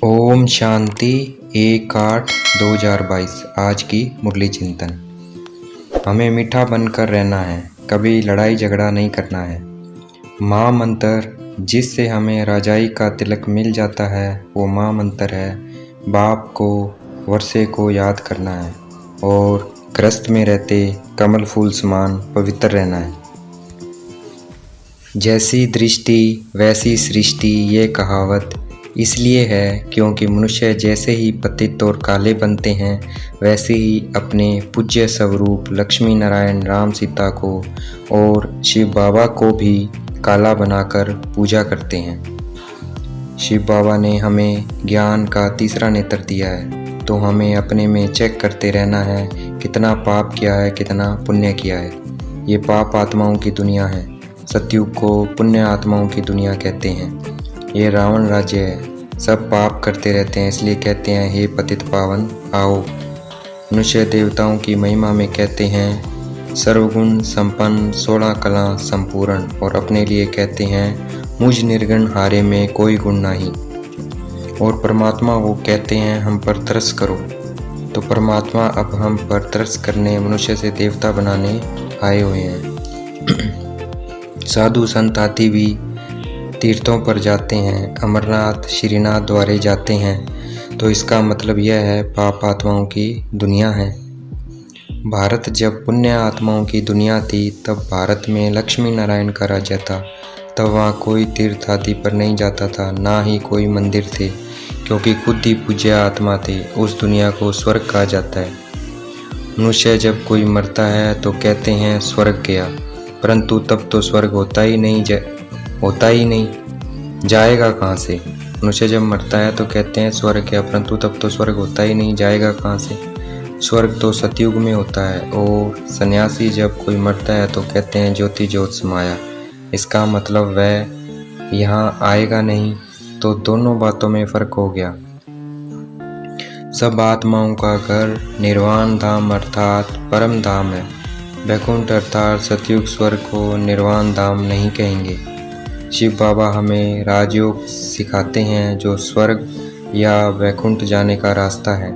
ओम शांति 1/8/2022। आज की मुरली चिंतन। हमें मीठा बनकर रहना है, कभी लड़ाई झगड़ा नहीं करना है। माँ मंत्र जिससे हमें राजाई का तिलक मिल जाता है वो माँ मंत्र है। बाप को वर्षे को याद करना है और ग्रस्त में रहते कमल फूल समान पवित्र रहना है। जैसी दृष्टि वैसी सृष्टि, ये कहावत इसलिए है क्योंकि मनुष्य जैसे ही पतित और काले बनते हैं वैसे ही अपने पूज्य स्वरूप लक्ष्मी नारायण राम सीता को और शिव बाबा को भी काला बनाकर पूजा करते हैं। शिव बाबा ने हमें ज्ञान का तीसरा नेत्र दिया है, तो हमें अपने में चेक करते रहना है कितना पाप किया है, कितना पुण्य किया है। ये पाप आत्माओं की दुनिया है, सतयुग को पुण्य आत्माओं की दुनिया कहते हैं। ये रावण राज्य है, सब पाप करते रहते हैं, इसलिए कहते हैं हे पतित पावन आओ। मनुष्य देवताओं की महिमा में कहते हैं सर्वगुण संपन्न 16 कला संपूर्ण, और अपने लिए कहते हैं मुझ निर्गुण हारे में कोई गुण नहीं। और परमात्मा को कहते हैं हम पर तरस करो। तो परमात्मा अब हम पर तरस करने मनुष्य से देवता बनाने आए हुए हैं। साधु संत आदि भी तीर्थों पर जाते हैं, अमरनाथ श्रीनाथ द्वारे जाते हैं, तो इसका मतलब यह है पाप आत्माओं की दुनिया है। भारत जब पुण्य आत्माओं की दुनिया थी तब भारत में लक्ष्मी नारायण का राज्य था। तब वहाँ कोई तीर्थ आदि पर नहीं जाता था, ना ही कोई मंदिर थे, क्योंकि खुद ही पूज्य आत्मा थे। उस दुनिया को स्वर्ग कहा जाता है। मनुष्य जब कोई मरता है तो कहते हैं स्वर्ग गया, परंतु तब तो स्वर्ग होता ही नहीं, जाएगा कहाँ से। मनुष्य जब मरता है तो कहते हैं स्वर्ग गया, परंतु तब तो स्वर्ग होता ही नहीं, जाएगा कहाँ से। स्वर्ग तो सतयुग में होता है। और सन्यासी जब कोई मरता है तो कहते हैं ज्योति ज्योत समाया, इसका मतलब वह यहाँ आएगा नहीं। तो दोनों बातों में फर्क हो गया। सब आत्माओं का घर निर्वाण धाम अर्थात परम धाम है। वैकुंठ अर्थात सतयुग स्वर्ग को निर्वाण धाम नहीं कहेंगे। शिव बाबा हमें राजयोग सिखाते हैं जो स्वर्ग या वैकुंठ जाने का रास्ता है।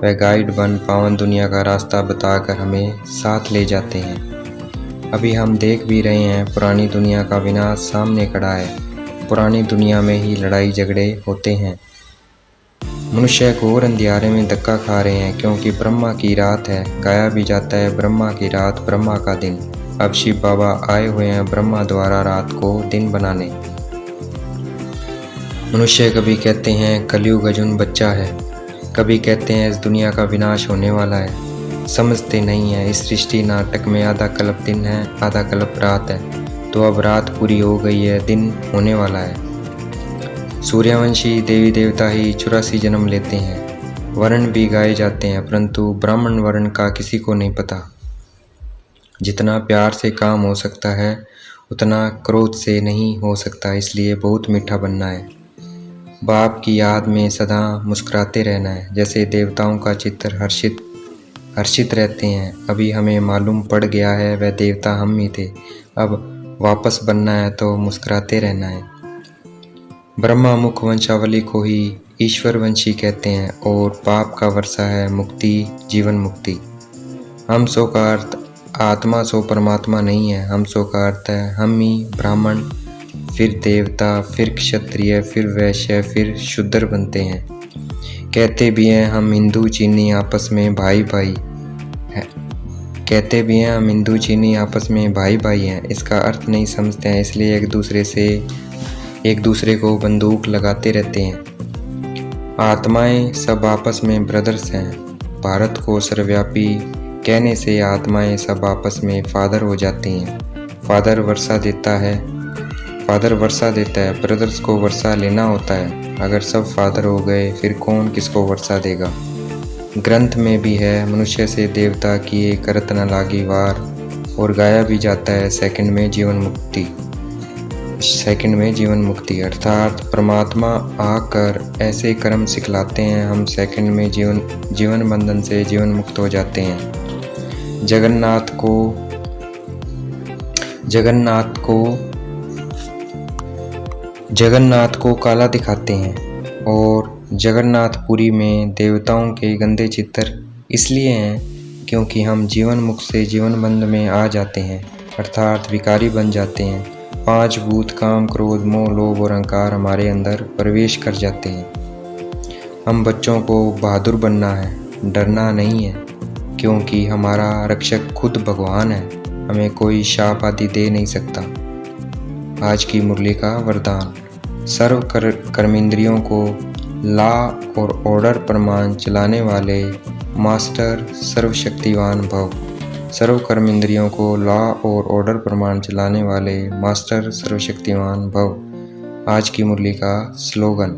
वह गाइड बन पावन दुनिया का रास्ता बताकर हमें साथ ले जाते हैं। अभी हम देख भी रहे हैं पुरानी दुनिया का विनाश सामने खड़ा है। पुरानी दुनिया में ही लड़ाई झगड़े होते हैं। मनुष्य घोर अंधियारे में धक्का खा रहे हैं, क्योंकि ब्रह्मा की रात है। गाया भी जाता है ब्रह्मा की रात ब्रह्मा का दिन। अब शिव बाबा आए हुए हैं ब्रह्मा द्वारा रात को दिन बनाने। मनुष्य कभी कहते हैं कलयुग अर्जुन बच्चा है, कभी कहते हैं इस दुनिया का विनाश होने वाला है। समझते नहीं है इस सृष्टि नाटक में आधा कल्प दिन है, आधा कल्प रात है। तो अब रात पूरी हो गई है, दिन होने वाला है। सूर्यवंशी देवी देवता ही 84 जन्म लेते हैं। वर्ण भी गाए जाते हैं, परंतु ब्राह्मण वर्ण का किसी को नहीं पता। जितना प्यार से काम हो सकता है उतना क्रोध से नहीं हो सकता, इसलिए बहुत मीठा बनना है। बाप की याद में सदा मुस्कुराते रहना है। जैसे देवताओं का चित्र हर्षित रहते हैं। अभी हमें मालूम पड़ गया है वह देवता हम ही थे। अब वापस बनना है तो मुस्कुराते रहना है। ब्रह्मा मुख वंशावली को ही ईश्वर वंशी कहते हैं, और पाप का वर्षा है मुक्ति, जीवन मुक्ति। हम सो का अर्थ आत्मा सो परमात्मा नहीं है। हम सो का अर्थ है हम ही ब्राह्मण, फिर देवता, फिर क्षत्रिय, फिर वैश्य, फिर शूद्र बनते हैं। कहते भी हैं हम हिंदू चीनी आपस में भाई भाई हैं। इसका अर्थ नहीं समझते हैं, इसलिए एक दूसरे को बंदूक लगाते रहते हैं। आत्माएं सब आपस में ब्रदर्स हैं। भारत को सर्वव्यापी कहने से आत्माएं सब आपस में फादर हो जाती हैं। फादर वर्षा देता है, ब्रदर्स को वर्षा लेना होता है। अगर सब फादर हो गए फिर कौन किसको वर्षा देगा। ग्रंथ में भी है मनुष्य से देवता किए करत न लागी वार, और गाया भी जाता है सेकंड में जीवन मुक्ति अर्थात परमात्मा आकर ऐसे कर्म सिखलाते हैं हम सेकंड में जीवन बंधन से जीवन मुक्त हो जाते हैं। जगन्नाथ को काला दिखाते हैं और जगन्नाथपुरी में देवताओं के गंदे चित्र इसलिए हैं क्योंकि हम जीवन मुख से जीवन बंध में आ जाते हैं, अर्थात विकारी बन जाते हैं। 5 भूत काम, क्रोध, मोह, लोभ और अहंकार हमारे अंदर प्रवेश कर जाते हैं। हम बच्चों को बहादुर बनना है, डरना नहीं है, क्योंकि हमारा रक्षक खुद भगवान है। हमें कोई शाप आदि दे नहीं सकता। आज की मुरली का वरदान: सर्व कर्मेंद्रियों को लॉ और ऑर्डर प्रमाण चलाने वाले मास्टर सर्वशक्तिवान भव। सर्व कर्मेंद्रियों को लॉ और ऑर्डर प्रमाण चलाने वाले मास्टर सर्वशक्तिवान भव। आज की मुरली का स्लोगन: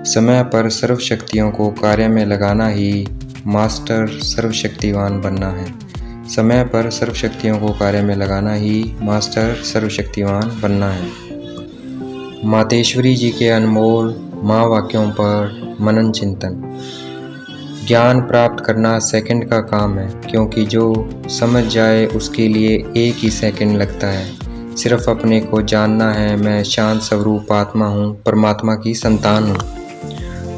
समय पर सर्व शक्तियों को कार्य में लगाना ही मास्टर सर्वशक्तिवान बनना है। समय पर सर्व शक्तियों को कार्य में लगाना ही मास्टर सर्वशक्तिवान बनना है। मातेश्वरी जी के अनमोल माँ वाक्यों पर मनन चिंतन। ज्ञान प्राप्त करना सेकंड का काम है, क्योंकि जो समझ जाए उसके लिए एक ही सेकंड लगता है। सिर्फ अपने को जानना है, मैं शांत स्वरूप आत्मा हूँ, परमात्मा की संतान हूँ।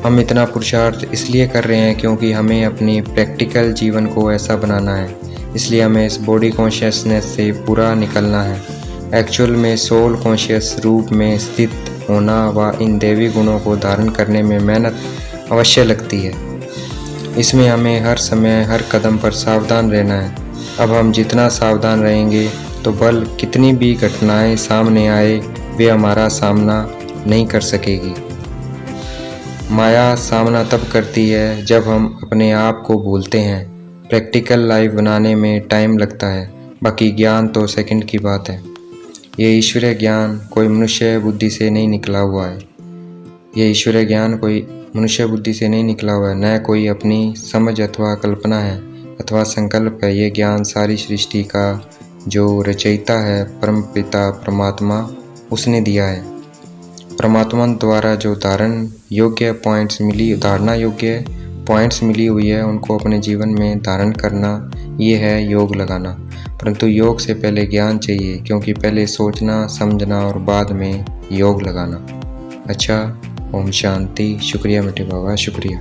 हम इतना पुरुषार्थ इसलिए कर रहे हैं क्योंकि हमें अपनी प्रैक्टिकल जीवन को ऐसा बनाना है। इसलिए हमें इस बॉडी कॉन्शियसनेस से पूरा निकलना है। एक्चुअल में सोल कॉन्शियस रूप में स्थित होना व इन देवी गुणों को धारण करने में मेहनत अवश्य लगती है। इसमें हमें हर समय हर कदम पर सावधान रहना है। अब हम जितना सावधान रहेंगे तो भले कितनी भी घटनाएं सामने आए वे हमारा सामना नहीं कर सकेगी। माया सामना तब करती है जब हम अपने आप को भूलते हैं। प्रैक्टिकल लाइफ बनाने में टाइम लगता है, बाकी ज्ञान तो सेकंड की बात है। ये ईश्वरीय ज्ञान कोई मनुष्य बुद्धि से नहीं निकला हुआ है। ये ईश्वरीय ज्ञान कोई मनुष्य बुद्धि से नहीं निकला हुआ है, न कोई अपनी समझ अथवा कल्पना है अथवा संकल्प है। ये ज्ञान सारी सृष्टि का जो रचयिता है, परम पिता परमात्मा, उसने दिया है। परमात्मा द्वारा जो धारणा योग्य पॉइंट्स मिली हुई है, उनको अपने जीवन में धारण करना, ये है योग लगाना। परंतु योग से पहले ज्ञान चाहिए, क्योंकि पहले सोचना समझना और बाद में योग लगाना। अच्छा, ओम शांति। शुक्रिया मिठी बाबा, शुक्रिया।